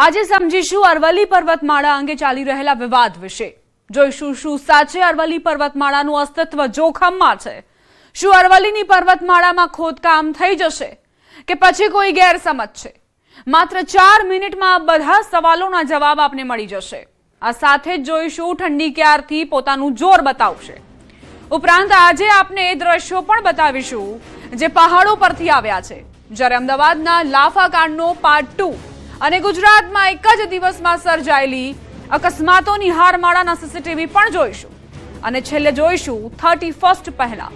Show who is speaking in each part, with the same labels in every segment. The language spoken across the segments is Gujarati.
Speaker 1: આજે સમજીશું અરવલ્લી પર્વતમાળા અંગે ચાલી રહેલા વિવાદ વિશે। જોઈશું શું સાચે અરવલ્લી પર્વતમાળાનું અસ્તિત્વ જોખમમાં છે। શું અરવલ્લીની પર્વતમાળામાં ખોદકામ થઈ જશે કે પછી કોઈ ગેરસમજ છે? માત્ર 4 મિનિટમાં આ બધા સવાલોના જવાબ આપને મળી જશે। આ સાથે જ જોઈશું ઠંડી ક્યારથી પોતાનું જોર બતાવશે। ઉપરાંત આજે આપને એ દ્રશ્યો પણ બતાવીશું જે પહાડો પરથી આવ્યા છે, જ્યારે અમદાવાદના લાફાકાંડનો પાર્ટ 2 અને ગુજરાતમાં એક જ દિવસમાં સર્જાયેલી અકસ્માતોની હારમાળાના સીસીટીવી પણ જોઈશું। અને છેલ્લે જોઈશું 31st પહેલા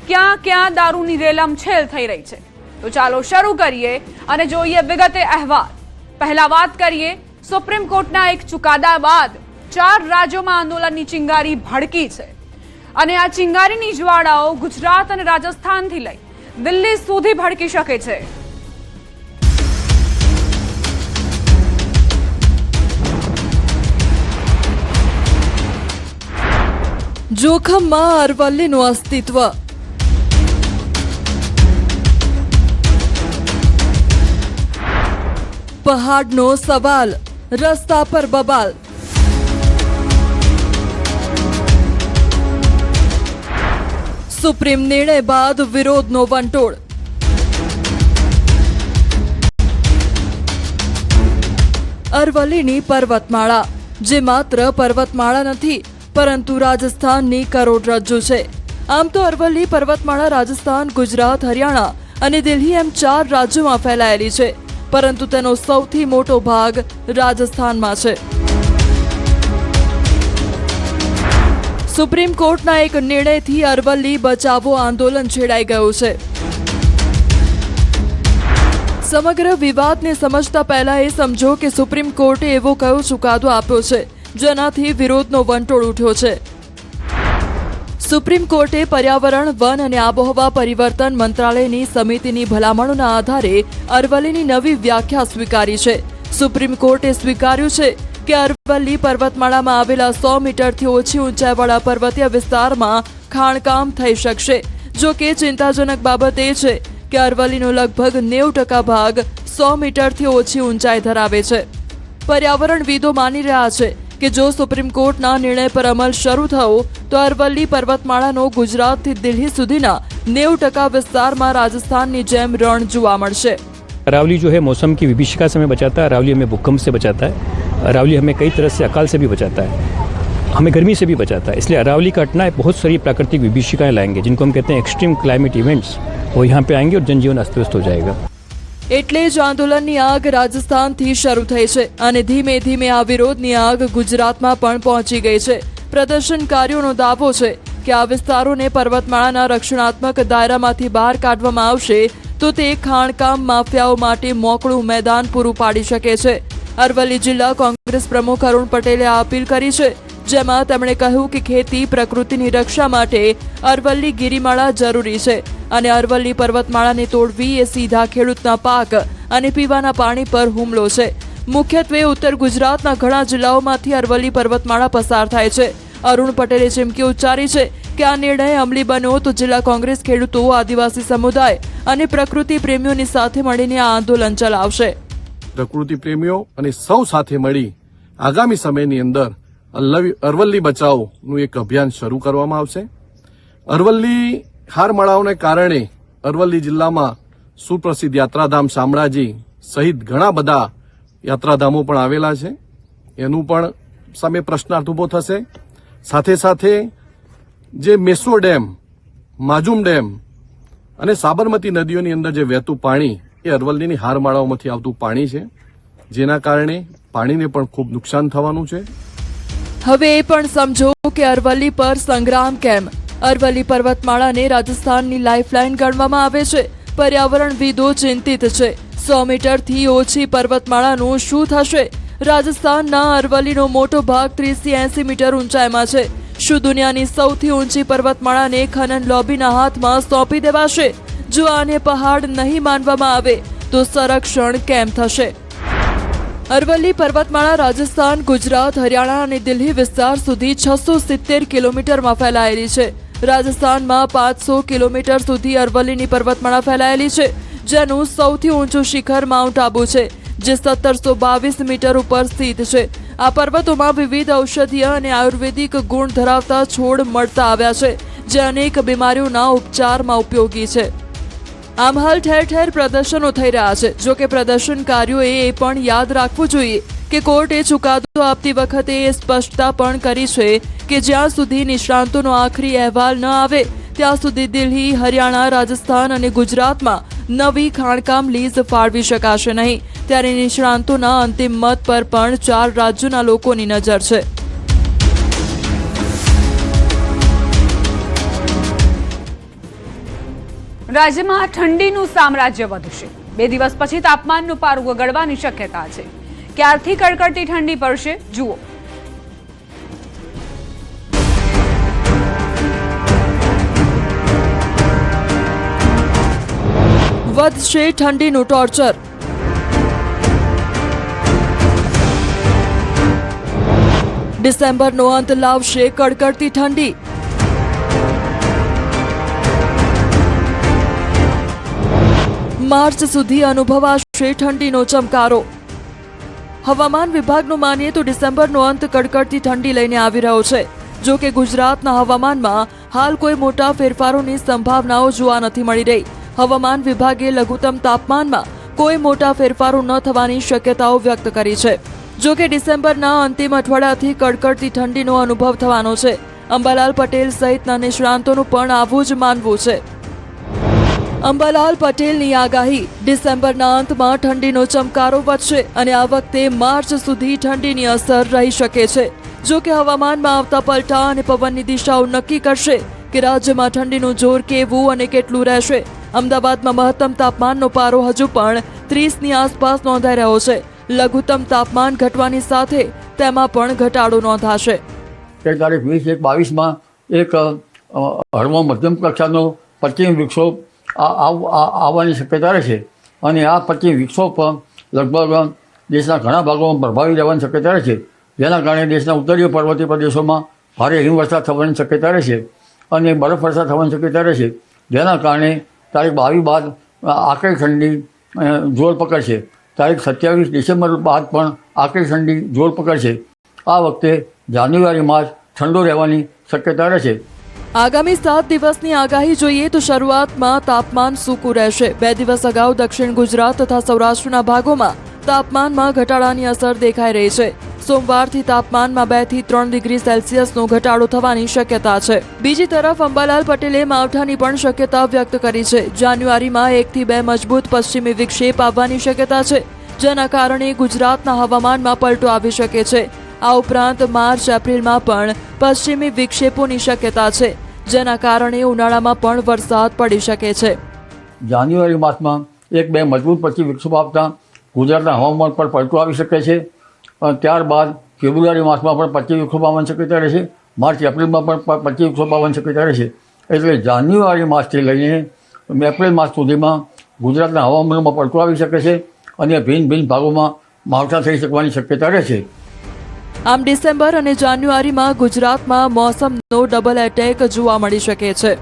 Speaker 1: ક્યાં ક્યાં દારૂની રેલમછેલ થઈ રહી છે। તો ચાલો શરૂ કરીએ અને જોઈએ વિગતે અહેવાલ। પહેલા વાત કરીએ સુપ્રીમ કોર્ટના એક ચુકાદા બાદ 4 રાજ્યોમાં આંદોલનની ચિંગારી ભડકી છે અને આ ચિંગારીની જ્વાળાઓ ગુજરાત અને રાજસ્થાનથી લઈ દિલ્હી સુધી ભડકી શકે છે।
Speaker 2: જોખમમાં અરવલ્લીનું અસ્તિત્વ। પહાડનો સવાલ, રસ્તા પર બબાલ। સુપ્રીમ નિર્ણય બાદ વિરોધનો વંટોળ। અરવલ્લીની પર્વતમાળા જે માત્ર પર્વતમાળા નથી પરંતુ રાજસ્થાનની કરોડરજ્જુ છે। આમ તો અરવલ્લી પર્વતમાળા રાજસ્થાન, ગુજરાત, હરિયાણા અને દિલ્હી એમ 4 રાજ્યોમાં ફેલાયેલી છે, પરંતુ તેનો સૌથી મોટો ભાગ રાજસ્થાનમાં છે। સુપ્રીમ કોર્ટના એક નિર્ણયથી અરવલ્લી બચાવો આંદોલન છેડાઈ ગયું છે। સમગ્ર વિવાદને સમજતા પહેલા એ સમજો કે સુપ્રીમ કોર્ટે એવો કયો ચુકાદો આપ્યો છે જેનાથી વિરોધનો વંટોળ ઉઠ્યો છે। સુપ્રીમ કોર્ટે પર્યાવરણ, વન અને આબોહવા પરિવર્તન મંત્રાલયની સમિતિની ભલામણોના આધારે અરવલ્લીની નવી વ્યાખ્યા સ્વીકારી છે। સુપ્રીમ કોર્ટે સ્વીકાર્યું છે કે અરવલ્લી પર્વતમાળામાં આવેલા 100 મીટરથી ઓછી ઊંચાઈવાળા પર્વતીય વિસ્તારમાં ખાણકામ થઈ શકશે। જો કે ચિંતાજનક બાબત એ છે કે અરવલ્લીનો લગભગ 90% ભાગ 100 મીટરથી ઓછી ઊંચાઈ ધરાવે છે। પર્યાવરણવિદો માની રહ્યા છે કે જો સુપ્રીમ કોર્ટના નિર્ણય પર અમલ શરૂ થયો તો અરવલ્લી પર્વતમાળાનો ગુજરાતથી દિલ્હી સુધીના 90% વિસ્તારમાં રાજસ્થાનની જેમ રણ જોવા મળશે।
Speaker 3: अरावली जो है मौसम की विभीषिका से हमें बचाता है। अरावली हमें भूकंप से बचाता है। अरावली हमें कई तरह से अकाल से भी बचाता है, हमें गर्मी से भी बचाता है। इसलिए अरावली का हटना बहुत सारी प्राकृतिक विभीषिकाएं लाएंगे जिनको हम कहते हैं एक्सट्रीम क्लाइमेट इवेंट्स, वो यहाँ पे आएंगे और जनजीवन अस्त व्यस्त हो जाएगा।
Speaker 2: એટલે જ આંદોલનની આગ રાજસ્થાનથી શરૂ થઈ છે અને ધીમે ધીમે આ વિરોધની આગ ગુજરાતમાં પણ પહોંચી ગઈ છે। પ્રદર્શનકારીઓનો દાવો છે કે આ વિસ્તારોને પર્વતમાળાના રક્ષણાત્મક દાયરામાંથી બહાર કાઢવામાં આવશે તો તે ખાણકામ માફિયાઓ માટે મોકળું મેદાન પૂરું પાડી શકે છે। અરવલ્લી જિલ્લા કોંગ્રેસ પ્રમુખ અરુણ પટેલે આ અપીલ કરી છે, જેમાં તેમણે કહ્યું કે ખેતી પ્રકૃતિની રક્ષા માટે અરવલ્લી ગિરિમાળા જરૂરી છે અને અરવલ્લી પર્વતમાળાને તોડવી એ સીધા ખેડૂતના પાક અને પીવાના પાણી પર હુમલો છે। મુખ્યત્વે ઉત્તર ગુજરાતના ઘણા જિલ્લાઓમાંથી અરવલ્લી પર્વતમાળા પસાર થાય છે। અરુણ પટેલે ચીમકી ઉચ્ચારી છે કે આ નિર્ણય અમલી બન્યો તો જિલ્લા કોંગ્રેસ ખેડૂતો, આદિવાસી સમુદાય અને પ્રકૃતિ પ્રેમીઓની સાથે મળીને આ આંદોલન ચલાવશે।
Speaker 4: પ્રકૃતિ પ્રેમીઓ અને સૌ સાથે મળી આગામી સમયની અંદર અરવલ્લી બચાવોનું એક અભિયાન શરૂ કરવામાં આવશે। અરવલ્લી હારમાળાઓને કારણે અરવલ્લી જિલ્લામાં સુપ્રસિદ્ધ યાત્રાધામ શામળાજી સહિત ઘણા બધા યાત્રાધામો પણ આવેલા છે, એનું પણ સામે પ્રશ્નાર્થ ઉભો થશે। સાથે સાથે જે મેસો ડેમ, માજુમ ડેમ અને સાબરમતી નદીઓની અંદર જે વહેતું પાણી એ અરવલ્લીની હારમાળાઓમાંથી આવતું પાણી છે, જેના કારણે પાણીને પણ ખૂબ નુકસાન થવાનું છે।
Speaker 2: હવે એ પણ સમજો કે અરવલ્લી પર સંગ્રામ કેમ। અરવલ્લી પર્વતમાળાને રાજસ્થાનની લાઇફલાઇન ગણવામાં આવે છે। પર્યાવરણવિદો ચિંતિત છે। 100 મીટરથી ઓછી પર્વતમાળાનું શું થશે? રાજસ્થાનના અરવલ્લીનો મોટો ભાગ 30 થી 80 મીટર ઊંચાઈમાં છે। શું દુનિયાની સૌથી ઊંચી પર્વતમાળાને ખનન લોબીના હાથમાં સોંપી દેવાશે? જો આને પહાડ નહીં માનવામાં આવે તો સંરક્ષણ કેમ થશે? અરવલ્લી પર્વતમાળા રાજસ્થાન, ગુજરાત, હરિયાણા અને દિલ્હી વિસ્તાર સુધી 670 કિલોમીટરમાં ફેલાયેલી છે। રાજસ્થાનમાં 500 કિલોમીટર સુધી અરવલ્લીની પર્વતમાળા ફેલાયેલી છે, જેનું સૌથી ઊંચું શિખર માઉન્ટ આબુ છે, જે 1722 મીટર ઉપર સ્થિત છે. આ પર્વતોમાં વિવિધ ઔષધીય અને આયુર્વેદિક ગુણ ધરાવતા છોડ મળતા આવ્યા છે, જે અનેક બીમારીઓના ઉપચારમાં ઉપયોગી છે. આમ હાલ ઠેર ઠેર પ્રદર્શનો થઈ રહ્યા છે. જો કે પ્રદર્શનકારીઓએ એ પણ યાદ રાખવું જોઈએ કે કોર્ટે ચુકાદો આપતી વખતે એ સ્પષ્ટતા પણ કરી છે કે જ્યાં સુધી નિષ્ણાંતોનો આખરી અહેવાલ ન આવે ત્યાં સુધી દિલ્હી, હરિયાણા, રાજસ્થાન અને ગુજરાતમાં નવી ખાણકામ લીઝ ફાળવી શકાશે નહીં. ત્યારે નિષ્ણાંતોના અંતિમ મત પર પણ 4 રાજ્યોના લોકોની નજર છે.
Speaker 1: રાજ્યમાં ઠંડીનું સામ્રાજ્ય વધશે. 2 દિવસ પછી તાપમાનનું પારું ગગડવાની શક્યતા છે. ક્યારથી કડકડતી ઠંડી પડશે જુઓ.
Speaker 2: વધશે ઠંડીનું ટોર્ચર. ડિસેમ્બરનો અંત લાવશે કડકડતી ઠંડી. માર્ચ સુધી અનુભવાશે ઠંડીનો ચમકારો. હવામાન વિભાગનું માનીએ તો ડિસેમ્બરનો અંત કડકડતી ઠંડી લઈને આવી રહ્યો છે. જો કે ગુજરાતના હવામાનમાં હાલ કોઈ મોટા ફેરફારોની સંભાવનાઓ જોવા નથી મળી રહી. હવામાન વિભાગે લઘુત્તમ તાપમાનમાં કોઈ મોટા ફેરફારો ન થવાની શક્યતાઓ વ્યક્ત કરી છે. જો કે ડિસેમ્બરના અંતિમ અઠવાડિયાથી કડકડતી ઠંડીનો અનુભવ થવાનો છે. અંબાલાલ પટેલ સહિતના નિષ્ણાંતોનું પણ આવું જ માનવું છે. અંબાલાલ પટેલની આગાહી, ડિસેમ્બરના અંતમાં ઠંડીનો ચમકારો વધશે અને આ વખતે માર્ચ સુધી ઠંડીની અસર રહી શકે છે. જો કે હવામાનમાં આવતા પલટા અને પવનની દિશાઓ નક્કી કરશે કે રાજ્યમાં ઠંડીનું જોર કેવું અને કેટલું રહેશે. અમદાવાદમાં મહત્તમ તાપમાનનો પારો હજુ પણ 30ની આસપાસ નોંધાઈ રહ્યો છે. લઘુત્તમ તાપમાન ઘટવાની સાથે તેમાં પણ ઘટાડો નોંધાશે.
Speaker 5: તારીખ 20/1/22માં એક હળવો મધ્યમ કક્ષાનો પશ્ચિમ વિક્ષોભ આવવાની શક્યતા રહેશે અને આ પશ્ચિમ વિક્ષોભ પર લગભગ દેશના ઘણા ભાગોમાં પ્રભાવી રહેવાની શક્યતા રહેશે, જેના કારણે દેશના ઉત્તરીય પર્વતીય પ્રદેશોમાં ભારે હિમવર્ષા થવાની શક્યતા રહેશે અને બરફવર્ષા થવાની શક્યતા રહેશે, જેના કારણે તારીખ 22 બાદ આકરી ઠંડી જોર પકડશે. તારીખ 27 ડિસેમ્બર બાદ પણ આકરી ઠંડી જોર પકડશે. આ વખતે જાન્યુઆરી માસ ઠંડો રહેવાની શક્યતા રહેશે.
Speaker 2: આગામી 7 દિવસની આગાહી જોઈએ તો શરૂઆતમાં તાપમાન સૂકું રહેશે. 2 દિવસ અગાઉ દક્ષિણ ગુજરાત તથા સૌરાષ્ટ્રના ભાગોમાં તાપમાનમાં ઘટાડાની અસર દેખાઈ રહી છે. સોમવારથી તાપમાનમાં 2 થી 3 ડિગ્રી સેલ્સિયસનો ઘટાડો થવાની શક્યતા છે. બીજી તરફ અંબાલાલ પટેલે માવઠાની પણ શક્યતા વ્યક્ત કરી છે. જાન્યુઆરીમાં 1 થી 2 મજબૂત પશ્ચિમી વિક્ષેપ આવવાની શક્યતા છે, જેના કારણે ગુજરાતના હવામાનમાં પલટો આવી શકે છે. આ ઉપરાંત માર્ચ એપ્રિલમાં પણ પશ્ચિમી વિક્ષેપોની શક્યતા છે, જેના કારણે ઉનાળામાં પણ વરસાદ પડી શકે છે.
Speaker 5: જાન્યુઆરી માસમાં 1-2 મજબૂત પશ્ચિમ વિક્ષેપ આવતા ગુજરાતના હવામાન પર પલટો આવી શકે છે. ત્યારબાદ ફેબ્રુઆરી માસમાં પણ પશ્ચિમ વિક્ષેપ આવવાની શક્યતા રહેશે. માર્ચ એપ્રિલમાં પણ પશ્ચિમ વિક્ષેપ આવવાની શક્યતા રહેશે. એટલે જાન્યુઆરી માસથી લઈને એપ્રિલ માસ સુધીમાં ગુજરાતના હવામાનમાં પલટો આવી શકે છે અને ભિન્ન ભિન્ન ભાગોમાં માવઠા થઈ શકવાની શક્યતા રહેશે.
Speaker 2: આમ ડિસેમ્બર અને જાન્યુઆરીમાં ગુજરાતમાં મોસમનો ડબલ એટેક જોવા મળી શકે છે.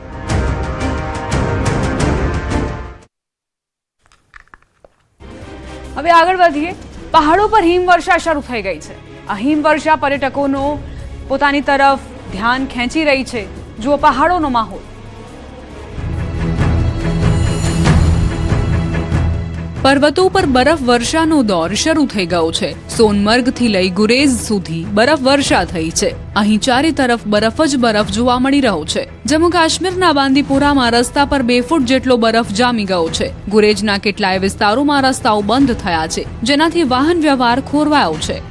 Speaker 1: હવે આગળ વધીએ. પહાડો પર હિમવર્ષા શરૂ થઈ ગઈ છે. આ હિમવર્ષા પર્યટકોનો પોતાની તરફ ધ્યાન ખેંચી રહી છે. જુઓ પહાડોનો માહોલ. પર્વતો પર બરફ વર્ષાનો દોર શરૂ થઈ ગયો છે. સોનમર્ગથી લઈ ગુરેઝ સુધી બરફ વર્ષા થઈ છે. અહીં ચારે તરફ બરફ જ બરફ જોવા મળી રહ્યો છે. જમ્મુ કાશ્મીરના બાંદીપોરામાં રસ્તા પર 2 ફૂટ જેટલો બરફ જામી ગયો છે. ગુરેઝના કેટલાય વિસ્તારોમાં રસ્તાઓ બંધ થયા છે, જેનાથી વાહન વ્યવહાર ખોરવાયો છે.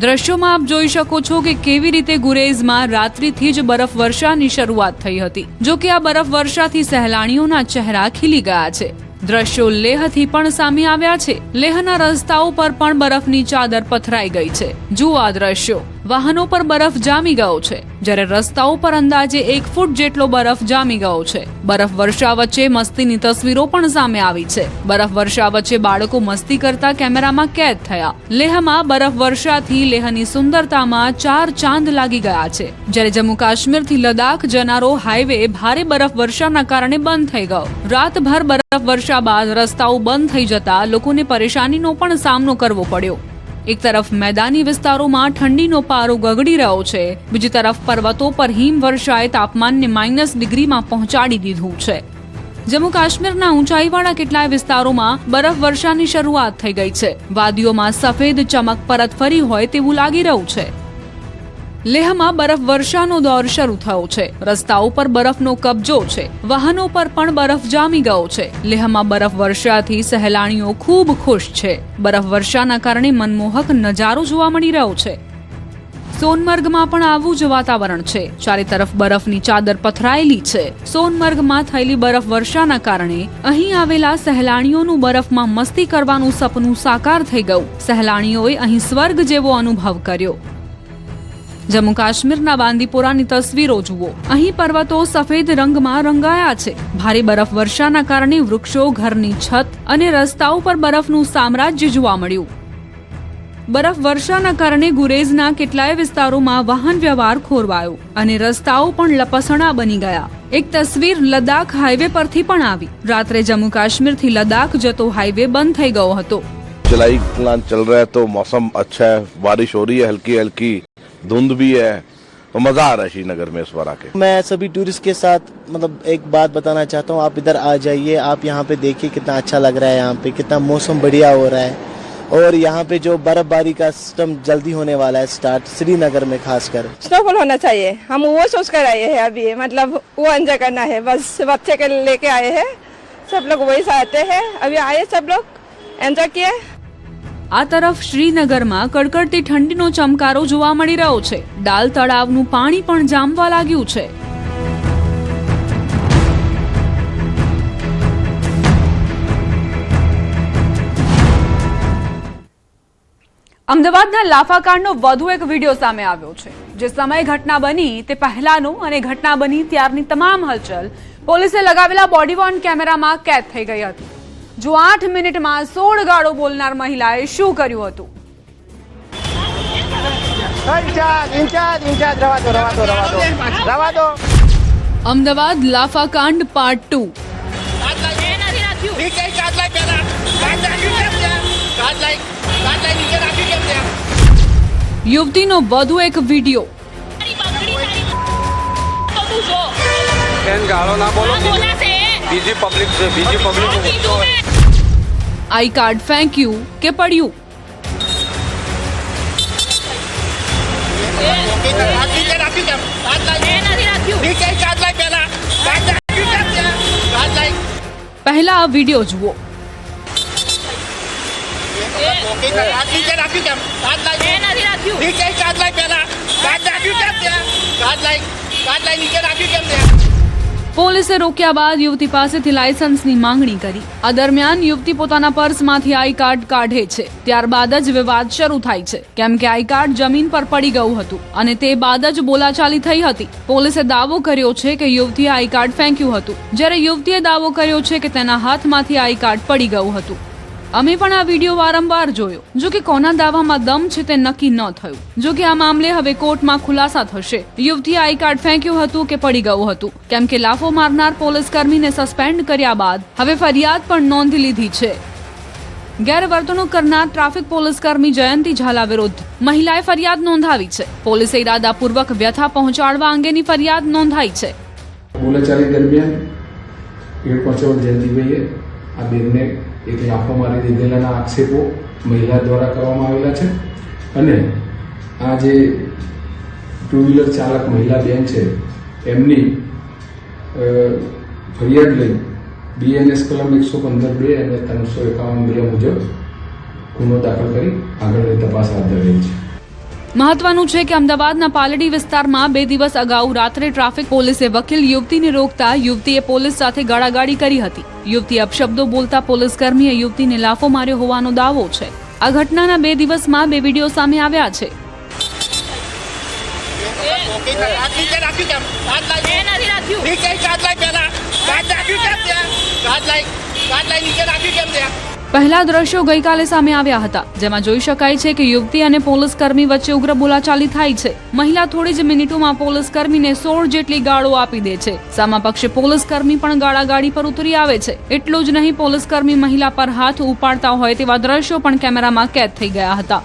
Speaker 1: દ્રશ્યોમાં આપ જોઈ શકો છો કે કેવી રીતે ગુરેઝમાં રાત્રિથી જ બરફ વર્ષાની શરૂઆત થઈ હતી. જો કે આ બરફ વર્ષાથી સહેલાણીઓના ચહેરા ખીલી ગયા છે. દ્રશ્યો લેહથી પણ સામે આવ્યા છે. લેહના રસ્તાઓ પર પણ બરફની ચાદર પથરાઈ ગઈ છે. જુઓ આ દ્રશ્યો. વાહનો પર બરફ જામી ગયો છે, જ્યારે રસ્તાઓ પર અંદાજે 1 ફૂટ જેટલો બરફ જામી ગયો છે. બરફ વર્ષા વચ્ચે મસ્તીની તસવીરો પણ સામે આવી છે. બરફ વર્ષા વચ્ચે બાળકો મસ્તી કરતા કેમેરામાં કેદ થયા. લેહમાં બરફ વર્ષાથી લેહની સુંદરતામાં 4 ચાંદ લાગી ગયા છે, જ્યારે જમ્મુ કાશ્મીરથી લદાખ જનારો હાઈવે ભારે બરફ વર્ષાના કારણે બંધ થઈ ગયો. રાતભર બરફ વર્ષા બાદ રસ્તાઓ બંધ થઈ જતા લોકોને પરેશાનીનો પણ સામનો કરવો પડ્યો. એક તરફ મેદાની વિસ્તારોમાં ઠંડીનો પારો ગગડી રહ્યો છે, બીજી તરફ પર્વતો પર હિમવર્ષાએ તાપમાનને -ડિગ્રીમાં પહોંચાડી દીધું છે. જમ્મુ કાશ્મીરના ઊંચાઈવાળા કેટલાય વિસ્તારોમાં બરફ વર્ષાની શરૂઆત થઈ ગઈ છે. વાદીઓમાં સફેદ ચમક પરત ફરી હોય તેવું લાગી રહ્યું છે. લેહમાં બરફ વર્ષાનો દોર શરૂ થયો છે. રસ્તાઓ પર બરફનો કબજો છે. વાહનો પર પણ બરફ જામી ગયો છે. લેહમાં બરફ વર્ષાથી સહેલાણીઓ ખૂબ ખુશ છે. બરફ વર્ષાના કારણે મનમોહક નજારો જોવા મળી રહ્યો છે. સોનમર્ગમાં પણ આવું જ વાતાવરણ છે. ચારે તરફ બરફની ચાદર પથરાયેલી છે. સોનમર્ગમાં થયેલી બરફ વર્ષાના કારણે અહીં આવેલા સહેલાણીઓનું બરફમાં મસ્તી કરવાનું સપનું સાકાર થઈ ગયું. સહેલાણીઓએ અહીં સ્વર્ગ જેવો અનુભવ કર્યો. જમ્મુ કાશ્મીરના બાંદીપોરાની તસવીરો જુઓ. અહીં પર્વતો સફેદ રંગમાં રંગાયા છે. ભારે બરફ વર્ષાના કારણે વૃક્ષો, ઘરની છત અને રસ્તાઓ પર બરફનું સામ્રાજ્ય જોવા મળ્યું. બરફ વર્ષાના કારણે ગુરેઝના કેટલાય વિસ્તારોમાં વાહન વ્યવહાર ખોરવાયો અને રસ્તાઓ પણ લપસણા બની ગયા. એક તસવીર લદાખ હાઈવે પરથી પણ આવી. રાત્રે જમ્મુ કાશ્મીરથી લદાખ જતો હાઈવે બંધ થઈ ગયો હતો.
Speaker 6: चलाई प्लान चल रहा है तो मौसम अच्छा है, बारिश हो रही है, हल्की हल्की धुंध भी है, तो मजा आ रहा है श्रीनगर में इस बार आके.
Speaker 7: मैं सभी टूरिस्ट के साथ मतलब एक बात बताना चाहता हूँ, आप इधर आ जाइए, आप यहाँ पे देखिए कितना अच्छा लग रहा है. यहाँ पे कितना मौसम बढ़िया हो रहा है और यहाँ पे जो बर्फबारी का सिस्टम जल्दी होने वाला है स्टार्ट, श्रीनगर में खासकर.
Speaker 8: स्नोफॉल होना चाहिए. हम वो सोच कर आए हैं अभी, मतलब वो एंजॉय करना है. बस बच्चे के लेके आए हैं, सब लोग वही चाहते हैं. अभी आए सब लोग एंजॉय किए.
Speaker 1: આ તરફ શ્રીનગરમાં કડકડતી ઠંડીનો ચમકારો જોવા મળી રહ્યો છે. ડાલ તળાવનું પાણી પણ જામવા લાગ્યું છે. અમદાવાદના લાફાકાંડનો વધુ એક વિડીયો સામે આવ્યો છે. જે સમયે ઘટના બની તે પહેલાનો અને ઘટના બની ત્યારની તમામ હલચલ પોલીસે લગાવેલા બોડી વોર્ન કેમેરામાં કેદ થઈ ગઈ હતી. જો 8 મિનિટમાં 16 ગાળો બોલનાર મહિલાએ શું કર્યું હતું. અમદાવાદ લાફાકાંડ પાર્ટ 2. યુવતીનો વધુ એક વિડીયો. આઈ કાર્ડ ફેંક્યું કે પડ્યું. પહેલા આ વિડીયો જુઓ. પોલીસે રોક્યા બાદ યુવતી પાસેથી લાયસન્સની માંગણી કરી. આ દરમિયાન યુવતી પોતાના પર્સમાંથી આઈ કાર્ડ કાઢે છે. ત્યારબાદ જ વિવાદ શરૂ થાય છે, કેમ કે આઈ કાર્ડ જમીન પર પડી ગયું હતું અને તે બાદ જ બોલાચાલી થઈ હતી. પોલીસે દાવો કર્યો છે કે યુવતીએ આઈ કાર્ડ ફેંક્યું હતું, જ્યારે યુવતીએ દાવો કર્યો છે કે તેના હાથમાંથી આઈ કાર્ડ પડી ગયું હતું. અમે પણ આ વિડીયો વારંવાર જોયો. જો કે કોના દાવામાં દમ છે તે નક્કી ન થયું. જો કે આ મામલે હવે કોર્ટમાં ખુલાસા થશે. યુવતીએ આઈ કાર્ડ ફેંક્યું હતું કે પડી ગયું હતું, કેમ કે લાફો મારનાર પોલીસ કર્મીને સસ્પેન્ડ કર્યા બાદ હવે ફરિયાદ પણ નોંધી લીધી છે. ગેરવર્તણૂક કરનાર ટ્રાફિક પોલીસ કર્મી જયંતી ઝાલા વિરુદ્ધ મહિલાએ ફરિયાદ નોંધાવી છે. પોલીસે ઇરાદાપૂર્વક વ્યથા પહોંચાડવા અંગેની ફરિયાદ નોંધાઈ છે.
Speaker 9: બોલાચાલી દરમિયાન ભીડ પહોંચવા જયંતિભાઈએ આ બેનને એક લાફો મારી દીધેલાના આક્ષેપો મહિલા દ્વારા કરવામાં આવેલા છે અને આ જે ટુ વ્હીલર ચાલક મહિલા બેન છે એમની ફરિયાદ લઈ બીએનએસ કલમ 115(2) અને 351(2) મુજબ ગુનો દાખલ કરી આગળની તપાસ હાથ ધરેલ છે.
Speaker 1: મહત્વનું છે કે અમદાવાદના પાલડી વિસ્તારમાં 2 દિવસ અગાઉ રાત્રે ટ્રાફિક પોલીસે વકીલ યુવતીને રોકતા યુવતીએ પોલીસ સાથે ગાળાગાળી કરી હતી. યુવતી અપશબ્દો બોલતા પોલીસ કર્મીએ યુવતીને લાફો માર્યો હોવાનો દાવો છે. આ ઘટનાના 2 દિવસમાં 2 વિડીયો સામે આવ્યા છે. પહેલા દ્રશ્યો ગઈકાલે સામે આવ્યા હતા, જેમાં જોઈ શકાય છે કે યુવતી અને પોલીસ કર્મી વચ્ચે ઉગ્ર બોલાચાલી થાય છે. મહિલા થોડી જ મિનિટોમાં પોલીસ કર્મીને 16 જેટલી ગાળો આપી દે છે. સામા પક્ષે પોલીસ કર્મી પણ ગાળાગાળી પર ઉતરી આવે છે. એટલું જ નહીં, પોલીસ કર્મી મહિલા પર હાથ ઉપાડતા હોય તેવા દ્રશ્યો પણ કેમેરામાં કેદ થઈ ગયા હતા.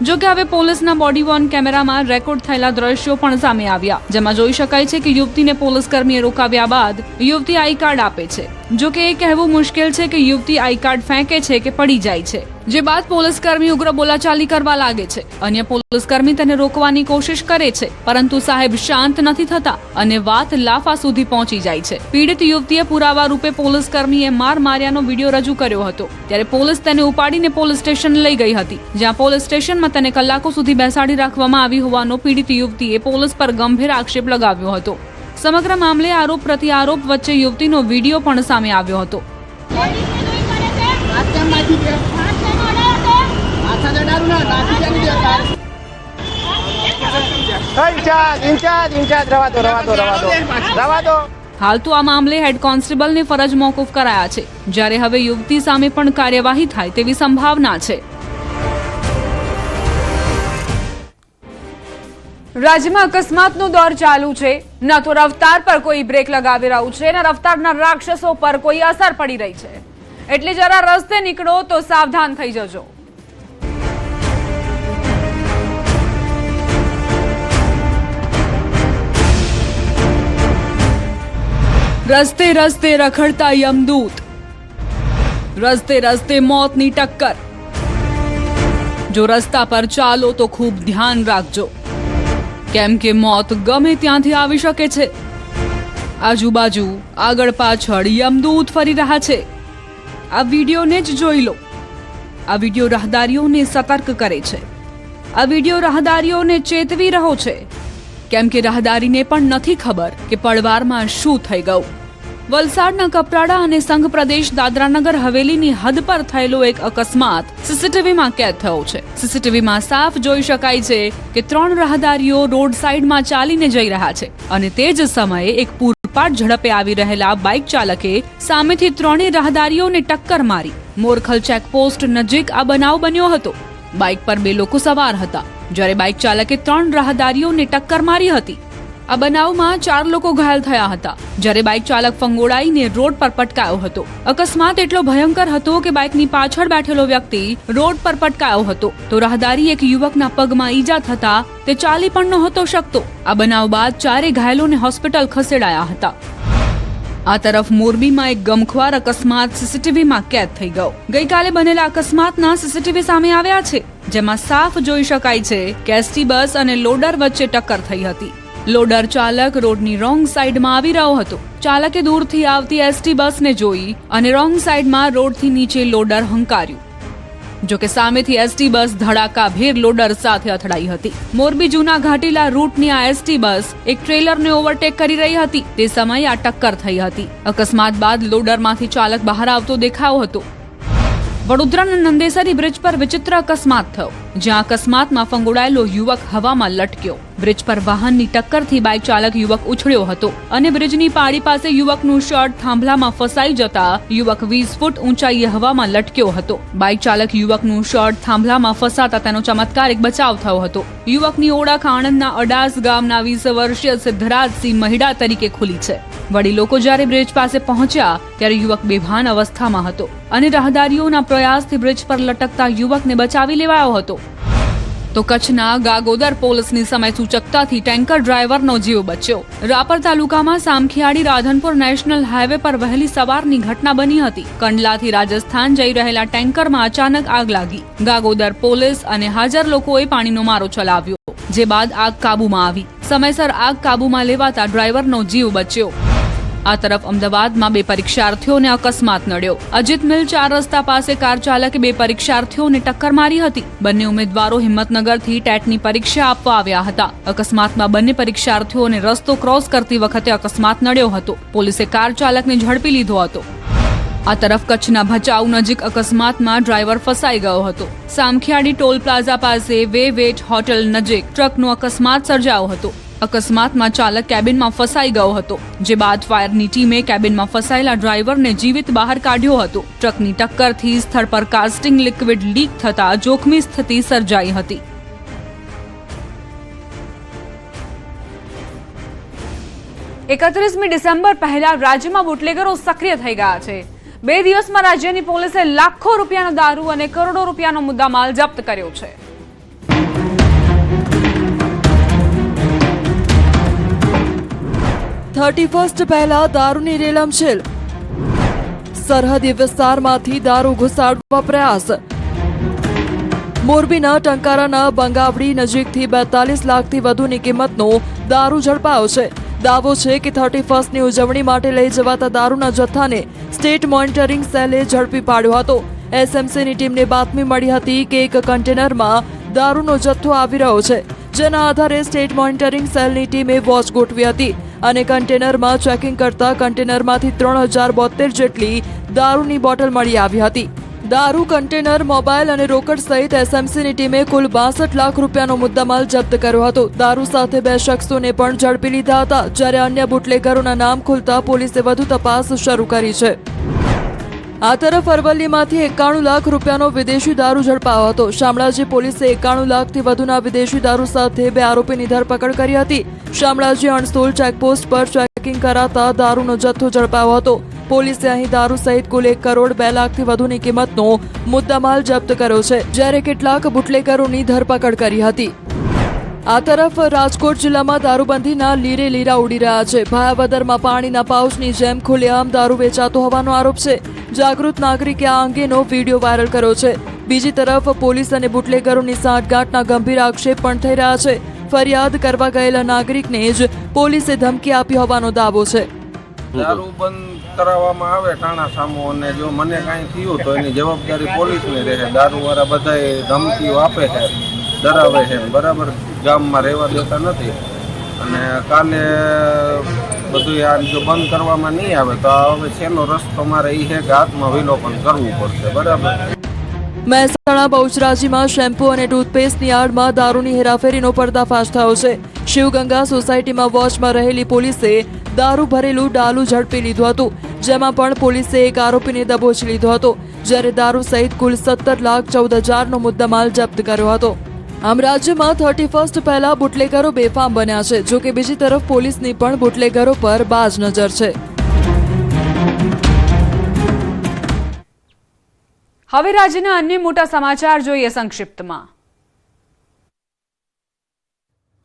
Speaker 1: જો કે હવે પોલીસના બોડી વોર્ન કેમેરામાં રેકોર્ડ થયેલા દ્રશ્યો પણ સામે આવ્યા, જેમાં જોઈ શકાય છે કે યુવતીને પોલીસ કર્મીએ રોકાવ્યા બાદ યુવતી આઈ કાર્ડ આપે છે. જો કે એ કહેવું મુશ્કેલ છે કે યુવતી આઈ કાર્ડ ફેંકે છે કે પડી જાય છે, જે બાદ પોલીસ કર્મી ઉગ્ર બોલાચાલી કરવા લાગે છે. અન્ય પોલીસ કર્મી તેને રોકવાની કોશિશ કરે છે, પરંતુ સાહેબ શાંત નથી થતા અને વાત લાફા સુધી પહોંચી જાય છે. પીડિત યુવતીએ પુરાવા રૂપે પોલીસ કર્મીએ માર માર્યાનો વિડીયો રજૂ કર્યો હતો, ત્યારે પોલીસ તેને ઉપાડીને પોલીસ સ્ટેશન લઈ ગઈ હતી, જ્યાં પોલીસ સ્ટેશનમાં તેને કલાકો સુધી બેસાડી રાખવામાં આવી હોવાનો પીડિત યુવતીએ પોલીસ પર ગંભીર આક્ષેપ લગાવ્યો હતો. સમગ્ર મામલે આરોપ પ્રત્યારોપ વચ્ચે યુવતીનો વિડીયો પણ સામે આવ્યો હતો. હાલ તો આ મામલે હેડ કોન્સ્ટેબલની ફરજ મોકૂફ કરાયા છે, જ્યારે હવે યુવતી સામે પણ કાર્યવાહી થાય તેવી સંભાવના છે. રાજ્યમાં અકસ્માતનો દોર ચાલુ છે. ન તો રફતાર પર કોઈ બ્રેક લગાવી રહ્યું છે, ન રફતારના રાક્ષસો પર કોઈ અસર પડી રહી છે. એટલે જરા રસ્તે નીકળો તો સાવધાન થઈ જજો. રસ્તે રસ્તે રખડતા યમદૂત, રસ્તે રસ્તે મોતની ટક્કર. જો રસ્તા પર ચાલો તો ખૂબ ધ્યાન રાખજો, કેમ કે મોત ગમે ત્યાંથી આવી શકે છે. આજુબાજુ આગળ પાછળ યમદૂત ફરી રહ્યા છે. આ વિડીયોને જ જોઈ લો. આ વિડીયો રાહદારીઓને સતર્ક કરે છે. આ વિડીયો રાહદારીઓને ચેતવી રહ્યો છે, કેમ કે રાહદારીને પણ નથી ખબર કે પડવારમાં શું થઈ ગયું. વલસાડના કપરાડા અને સંઘ પ્રદેશ દાદરાનગર હવેલીની હદ પર થયેલો એક અકસ્માત સીસીટીવીમાં કેદ થયો છે. સીસીટીવીમાં સાફ જોઈ શકાય છે કે 3 રાહદારીઓ રોડ સાઈડમાં ચાલીને જઈ રહ્યા છે અને તે જ સમયે એક પૂરપાટ ઝડપે આવી રહેલા બાઇક ચાલકે સામેથી 3 રાહદારીઓને ટક્કર મારી. મોરખલ ચેકપોસ્ટ નજીક આ બનાવ બન્યો હતો. બાઇક પર 2 લોકો સવાર હતા, જ્યારે બાઇક ચાલકે 3 રાહદારીઓને ટક્કર મારી હતી. આ બનાવમાં 4 લોકો ઘાયલ થયા હતા, જ્યારે બાઇક ચાલક ફંગોળાઈને રોડ પર પટકાયો હતો. અકસ્માત એટલો ભયંકર હતો કે બાઇકની પાછળ બેઠેલો વ્યક્તિ રોડ પર પટકાયો હતો, તો રાહદારી એક યુવકના પગમાં ઈજા થતા તે ચાલી પણ નહોતો શકતો. આ બનાવ બાદ 4 ઘાયલોને હોસ્પિટલ ખસેડાયા હતા. આ તરફ મોરબીમાં એક ગમખ્વાર અકસ્માત સીસીટીવીમાં કેદ થઈ ગયો. ગઈકાલે બનેલા અકસ્માતના સીસીટીવી સામે આવ્યા છે, જેમાં સાફ જોઈ શકાય છે કે એસટી બસ અને લોડર વચ્ચે ટક્કર થઈ હતી. લોડર ચાલક રોડની રોંગ સાઈડમાં આવી રહ્યો હતો. ચાલકે દૂરથી આવતી એસટી બસને જોઈ અને રોંગ સાઈડમાં રોડથી નીચે લોડર હંકાર્યું. જો કે સામેથી એસટી બસ ધડાકાભેર લોડર સાથે અથડાઈ હતી. મોરબી જૂના ઘાટીલા રૂટની આ એસટી બસ એક ટ્રેલરને ઓવરટેક કરી રહી હતી. તે સમયે આ ટક્કર થઈ હતી. અકસ્માત બાદ લોડરમાંથી ચાલક બહાર આવતો દેખાયો હતો. વડોદરાના નંદેસરી બ્રિજ પર વિચિત્ર અકસ્માત થયો, જ્યાં અકસ્માતમાં ફંગોળાયેલો યુવક હવામાં લટક્યો. બ્રિજ પર વાહનની ટક્કરથી બાઇક ચાલક યુવક ઉછળ્યો હતો અને બ્રિજની પાળી પાસે યુવકનું શર્ટ થાંભલામાં ફસાઈ જતા યુવક 20 ફૂટ ઊંચાઈએ હવામાં લટક્યો હતો. બાઇક ચાલક યુવકનું શર્ટ થાંભલામાં ફસાતા તેનો ચમત્કારિક બચાવ થયો હતો. યુવકની ઓળખ આણંદના અડાસ ગામના 20 વર્ષીય સિદ્ધરાજસિંહ મહિડા તરીકે ખુલી છે. વડી લોકો જ્યારે બ્રિજ પાસે પહોંચ્યા ત્યારે યુવક બેભાન અવસ્થામાં હતો અને રાહદારીઓના પ્રયાસથી બ્રિજ પર લટકતા યુવકને બચાવી લેવાયો હતો. તો કચ્છના ગાગોદર પોલીસની સમય સૂચકતાથી ટેન્કર ડ્રાઈવરનો જીવ બચ્યો. રાપર તાલુકામાં સામખિયાળી રાધનપુર નેશનલ હાઈવે પર વહેલી સવારની ઘટના બની હતી. કંડલાથી રાજસ્થાન જઈ રહેલા ટેન્કરમાં અચાનક આગ લાગી. ગાગોદર પોલીસ અને હાજર લોકોએ પાણીનો મારો ચલાવ્યો, જે બાદ આગ કાબૂમાં આવી. સમયસર આગ કાબૂમાં લેવાતા ડ્રાઈવરનો જીવ બચ્યો. આ તરફ અમદાવાદમાં 2 પરીક્ષાર્થીઓને અકસ્માત નડ્યો. અજીત મિલ 4 રસ્તા પાસે કાર ચાલકે 2 પરીક્ષાર્થીઓને ટક્કર મારી હતી. બંને ઉમેદવારો હિંમતનગરથી ટેટની પરીક્ષા આપવા આવ્યા હતા. અકસ્માતમાં બંને પરીક્ષાર્થીઓને રસ્તો ક્રોસ કરતી વખતે અકસ્માત નડ્યો હતો. પોલીસે કાર ચાલકને ઝડપી લીધો હતો. આ તરફ કચ્છના ભચાઉ નજીક અકસ્માતમાં ડ્રાઈવર ફસાઈ ગયો હતો. સામખિયાળી ટોલ પ્લાઝા પાસે વેટ હોટેલ નજીક ટ્રકનો અકસ્માત સર્જાયો હતો. અકસ્માતમાં ચાલક કેબિનમાં ફસાઈ ગયો હતો, જે બાદ ફાયરની ટીમે કેબિનમાં ફસાયેલા ડ્રાઈવરને જીવિત બહાર કાઢ્યો હતો. ટ્રકની ટક્કરથી સ્થળ પર કાસ્ટિંગ લિક્વિડ લીક થતા જોખમી સ્થિતિ સર્જાઈ હતી. 31મી ડિસેમ્બર પહેલા રાજ્યમાં બુટલેગરો સક્રિય થઈ ગયા છે. 2 દિવસમાં રાજ્યની પોલીસે લાખો રૂપિયાનો દારૂ અને કરોડો રૂપિયાનો મુદ્દામાલ જપ્ત કર્યો છે.
Speaker 2: પહેલા દારૂની રેલમછેલ, સરહદી વિસ્તારમાંથી દારૂ ઘુસાડવા પ્રયાસ. મોરબીના ટંકારાના બંગાવડી નજીકથી 42 લાખથી વધુની કિંમતનો દારૂ ઝડપાયો છે. દાવો છે કે 31ની ઉજવણી માટે લઈ જવાતા દારૂના જથ્થાને સ્ટેટ મોનિટરિંગ સેલે ઝડપી પાડ્યો હતો. એસએમસીની ટીમને બાતમી મળી હતી કે એક કન્ટેનરમાં દારૂનો જથ્થો આવી રહ્યો છે, જેના આધારે સ્ટેટ મોનિટરિંગ સેલની ટીમે વોચ ગોઠવી હતી અને કન્ટેનરમાં ચેકિંગ કરતા કન્ટેનરમાંથી 3072 જેટલી દારૂની બોટલ મળી આવી હતી. દારૂ, કન્ટેનર, મોબાઈલ અને રોકડ સહિત એસએમસીની ટીમે કુલ 62 લાખ રૂપિયાનો મુદ્દામાલ જપ્ત કર્યો હતો. દારૂ સાથે 2 શખ્સોને પણ ઝડપી લીધા હતા, જ્યારે અન્ય બુટલેગરોના નામ ખુલતા પોલીસે વધુ તપાસ શરૂ કરી છે. આ તરફ અરવલ્લીમાંથી 91 લાખ રૂપિયાનો વિદેશી દારૂ ઝડપાયો હતો. શામળાજી પોલીસે 91 લાખથી વધુના વિદેશી દારૂ સાથે 2 આરોપીની ધરપકડ કરી હતી. શામળાજી અણસોલ ચેકપોસ્ટ પર ચેકિંગ કરાતા દારૂનો જથ્થો ઝડપાયો હતો. પોલીસે અહીં દારૂ સહિત કુલ 1 કરોડ 2 લાખથી વધુની કિંમતનો મુદ્દામાલ જપ્ત કર્યો છે, જ્યારે કેટલાક બુટલેગરોની ધરપકડ કરી હતી. આ તરફ રાજકોટ જિલ્લામાં દારૂબંધીના લીરે લીરા ઉડી રહ્યા છે. ભાયાવદરમાં પાણીના પાઉચની જેમ ખુલ્લેઆમ દારૂ વેચાતો હોવાનો આરોપ છે. જાગૃત નાગરિકે આ અંગેનો વિડીયો વાયરલ કર્યો છે. બીજી તરફ પોલીસ અને બુટલેગરોની સાંઠગાંઠના ગંભીર આક્ષેપ પણ થઈ રહ્યા છે. ફરિયાદ કરવા ગયેલા નાગરિકને જ પોલીસે ધમકી આપી હોવાનો દાવો છે.
Speaker 10: દારૂ બંધ કરાવવામાં આવે ટાણા સામો, અને જો મને કાંઈ થયું તો એની જવાબદારી પોલીસની રહે. દારૂવાળા બધાએ ધમકીઓ આપે છે, ડરાવે છે, બરાબર ગામમાં રહેવા દેતા નથી. અને કાલે બધું આ જો બંધ કરવામાં નહીં આવે તો હવે છેલ્લો રસ્તો મારે એ છે કે આત્મવિલોપન કરવું પડશે, બરાબર.
Speaker 2: મહેસાણા બહુચરાજીમાં શેમ્પૂ અને ટૂથપેસ્ટની આડમાં દારૂની હેરાફેરીનો પર્દાફાશ થયો છે. શિવગંગા સોસાયટીમાં વોચમાં રહેલી પોલીસે દારૂ ભરેલું ડાલું ઝડપી લીધું હતું, જેમાં પણ પોલીસે એક આરોપીને દબોચી લીધો હતો, જ્યારે દારૂ સહિત કુલ 17,14,000નો મુદ્દામાલ જપ્ત કર્યો હતો. આમ રાજ્યમાં 31 પહેલા બુટલેગરો બેફામ બન્યા છે. જોકે બીજી તરફ પોલીસની પણ બુટલેગરો પર બાજ નજર છે.
Speaker 1: હવે રાજ્યના અન્ય મોટા સમાચાર જોઈએ સંક્ષિપ્તમાં.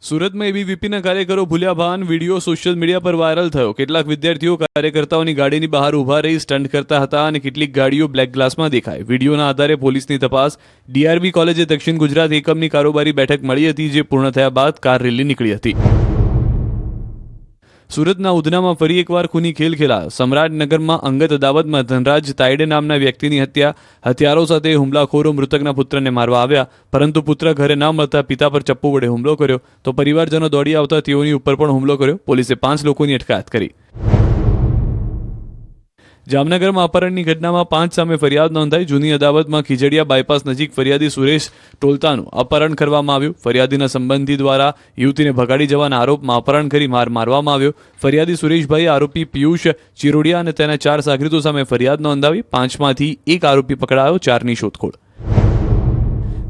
Speaker 11: સુરતમાં એબીવીપીના કાર્યકરો ભૂલ્યા ભાન વિડીયો સોશિયલ મીડિયા પર વાયરલ થયો. કેટલાક વિદ્યાર્થીઓ કાર્યકર્તાઓની ગાડીની બહાર ઊભા રહી સ્ટન્ટ કરતા હતા અને કેટલીક ગાડીઓ બ્લેક ગ્લાસમાં દેખાય. વિડીયોના આધારે પોલીસની તપાસ. ડીઆરબી કોલેજે દક્ષિણ ગુજરાત એકમની કારોબારી બેઠક મળી હતી, જે પૂર્ણ થયા બાદ કાર રેલી નીકળી હતી. સુરતના ઉધનામાં ફરી એકવાર ખૂની ખેલ ખેલાયો. સમ્રાટનગરમાં અંગત અદાવતમાં ધનરાજ તાયડે નામના વ્યક્તિની હત્યા. હથિયારો સાથે હુમલાખોરો મૃતકના પુત્રને મારવા આવ્યા, પરંતુ પુત્ર ઘરે ન મળતા પિતા પર ચપ્પુ વડે હુમલો કર્યો, તો પરિવારજનો દોડી આવતા તેઓની ઉપર પણ હુમલો કર્યો. પોલીસે 5 લોકોની અટકાયત કરી. જામનગરમાં અપહરણની ઘટનામાં 5 સામે ફરિયાદ નોંધાઈ. જૂની અદાવતમાં ખીજડીયા બાયપાસ નજીક ફરિયાદી સુરેશ ટોલતાનું અપહરણ કરવામાં આવ્યું. ફરિયાદીના સંબંધી દ્વારા યુવતીને ભગાડી જવાના આરોપમાં અપહરણ કરી મારવામાં આવ્યો. ફરિયાદી સુરેશભાઈ આરોપી પિયુષ ચિરોડિયા અને તેના 4 સાગરીતો સામે ફરિયાદ નોંધાવી. 5માંથી 1 આરોપી પકડાયો. 4ની શોધખોળ.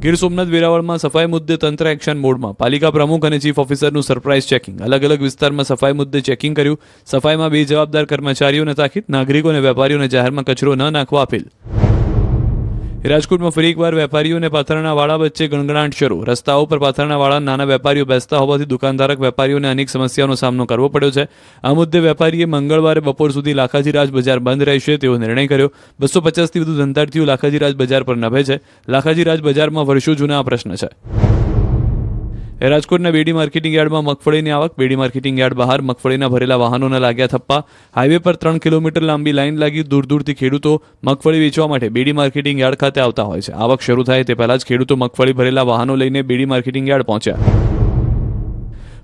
Speaker 11: ગીર સોમનાથ વેરાવળમાં સફાઈ મુદ્દે તંત્ર એક્શન મોડમાં. પાલિકા પ્રમુખ અને ચીફ ઓફિસરનું સરપ્રાઇઝ ચેકિંગ. અલગ અલગ વિસ્તારમાં સફાઈ મુદ્દે ચેકિંગ કર્યું. સફાઈમાં 2 જવાબદાર કર્મચારીઓને તાકીદ. નાગરિકો અને વેપારીઓને જાહેરમાં કચરો ન નાખવા અપીલ. રાજકોટમાં ફરી એકવાર વેપારીઓ અને પાથરણા વાળા વચ્ચે ગણગણાટ શરૂ. રસ્તાઓ પર પાથરણા વાળા નાના વેપારીઓ બેસતા હોવાથી દુકાનધારક વેપારીઓને અનેક સમસ્યાનો સામનો કરવો પડ્યો છે. આ મુદ્દે વેપારીએ મંગળવારે બપોર સુધી લાખાજી રાજ બજાર બંધ રહેશે તેવો નિર્ણય કર્યો. 250થી વધુ ધંધાર્થીઓ લાખાજી રાજ બજાર પર નભે છે. લાખાજી રાજ બજારમાં વર્ષો જૂના આ પ્રશ્ન છે. રાજકોટના બેડી માર્કેટિંગ યાર્ડમાં મગફળીની આવક. બેડી માર્કેટિંગ યાર્ડ બહાર મગફળીના ભરેલા વાહનોને લાગ્યા થપ્પા. હાઈવે પર 3 કિલોમીટર લાંબી લાઈન લાગી. દૂર દૂરથી ખેડૂતો મગફળી વેચવા માટે બેડી માર્કેટિંગ યાર્ડ ખાતે આવતા હોય છે. આવક શરૂ થાય તે પહેલા જ ખેડૂતો મગફળી ભરેલા વાહનો લઈને બેડી માર્કેટિંગ યાર્ડ પહોંચ્યા.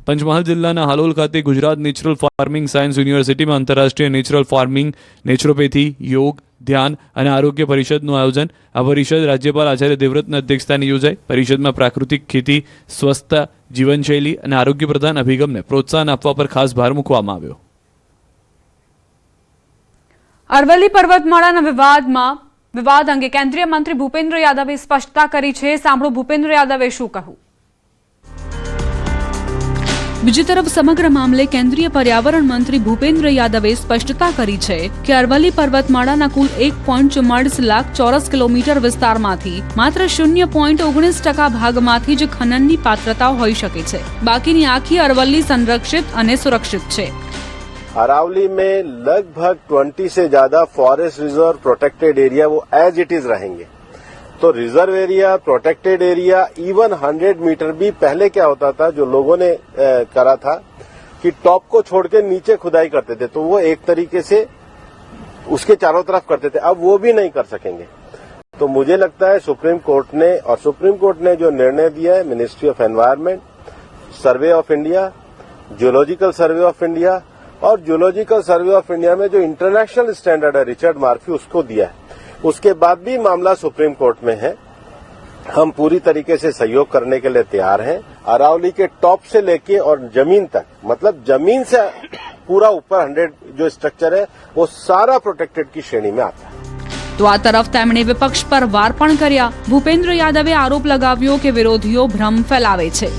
Speaker 11: પંચમહાલ જિલ્લાના હાલોલ ખાતે ગુજરાત નેચરલ ફાર્મિંગ સાયન્સ યુનિવર્સિટીમાં આંતરરાષ્ટ્રીય નેચરલ ફાર્મિંગ, નેચરોપેથી, યોગ, ધ્યાન અને આરોગ્ય પરિષદનું આયોજન. આ પરિષદ રાજ્યપાલ આચાર્ય દેવવ્રતના અધ્યક્ષસ્થાને યોજાઈ. પરિષદમાં પ્રાકૃતિક ખેતી, સ્વસ્થતા, જીવનશૈલી અને આરોગ્ય પ્રધાન અભિગમને પ્રોત્સાહન આપવા પર ખાસ ભાર મૂકવામાં આવ્યો.
Speaker 1: અરવલ્લી પર્વતમાળાના વિવાદ અંગે કેન્દ્રીય મંત્રી ભૂપેન્દ્ર યાદવે સ્પષ્ટતા કરી છે. સાંભળો ભૂપેન્દ્ર યાદવે શું કહ્યું. બીજી તરફ સમગ્ર મામલે કેન્દ્રીય પર્યાવરણ મંત્રી ભૂપેન્દ્ર યાદવે સ્પષ્ટતા કરી છે કે અરવલ્લી પર્વતમાળાના કુલ 1.44 લાખ ચોરસ કિલોમીટર વિસ્તારમાંથી માત્ર 0.19% ભાગમાંથી જ ખનનની પાત્રતા હોઈ શકે છે. બાકીની આખી અરવલ્લી સંરક્ષિત અને સુરક્ષિત છે.
Speaker 12: अरावली में लगभग 20 से ज्यादा फॉरेस्ट रिजर्व प्रोटेक्टेड एरिया वो एज इट इज रहेंगे. तो reserve area, protected area, even 100 metre भी पहले क्या होता था, जो लोगों ने करा था कि टॉप को छोड़ के नीचे खुदाई करते थे, तो वो एक तरीके से उसके चारों तरफ करते थे. अब वो भी नहीं कर सकेंगे. तो मुझे लगता है सुप्रीम कोर्ट ने जो निर्णय दिया है, ministry of environment, survey of India, geological survey of India और जियोलॉजिकल सर्वे ऑफ इंडिया में जो इंटरनेशनल स्टैंडर्ड है रिचर्ड मार्फी, उसको दिया है. उसके बाद भी मामला सुप्रीम कोर्ट में है. हम पूरी तरीके से सहयोग करने के लिए तैयार हैं. अरावली के टॉप से लेके और जमीन तक, मतलब जमीन से पूरा ऊपर 100 जो स्ट्रक्चर है वो सारा प्रोटेक्टेड की श्रेणी में आता है.
Speaker 1: તો આ તરફ તેમણે વિપક્ષ પર વાર પણ કર્યા. ભૂપેન્દ્ર યાદવે આરોપ લગાવ્યો કે વિરોધીઓ ભ્રમ ફેલાવે છે.